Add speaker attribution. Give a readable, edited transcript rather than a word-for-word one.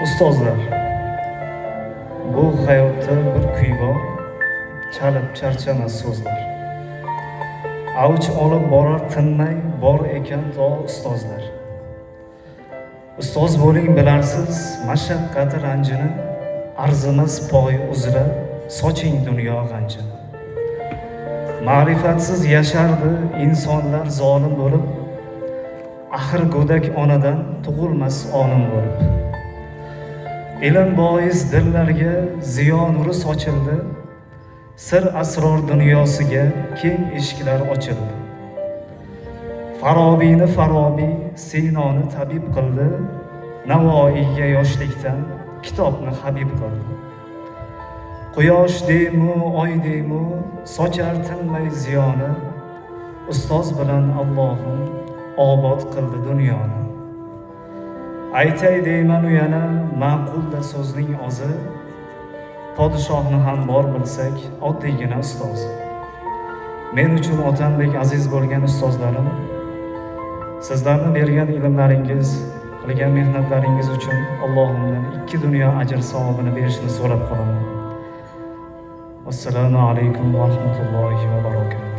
Speaker 1: Ustozlar, bu hayotda bir kuy bor, chalib charchamas so'zlar. Avj olib borar tinmay, bor ekan to ustozlar. Ustoz bo'ling bilarsiz, mashaqqati ranjini, arzimas poy uzra soching dunyo g'anjini. Ma'rifatsiz yashardi insonlar zolim bo'lib, axir go'dak onadan tug'ilmas olim bo'lib. Ilm bois dillarga ziyo nuri sochildi, sir asror dunyosiga keng eshiklar ochildi. Farobiyni Farobiy Sinoni tabib qildi, Navoiyga yoshlikdan kitobni habib qildi. Quyosh deymu, oy deymu, sochar tinmay ziyoni, ustoz bilan Allohim obod qildi dunyoni. Aytay deyman yana, ma'qulda so'zning ozi, podshohni ham bor bilsak, oddiygina ustoz. Men uchun otandek aziz bo'lgan ustozlarim, sizlarni bergan ilmlaringiz, qilgan mehnatlaringiz uchun Allohimdan 2 dunyo ajr savobini berishni so'rab qolaman. Assalomu alaykum va rahmatullohi va barakatuh.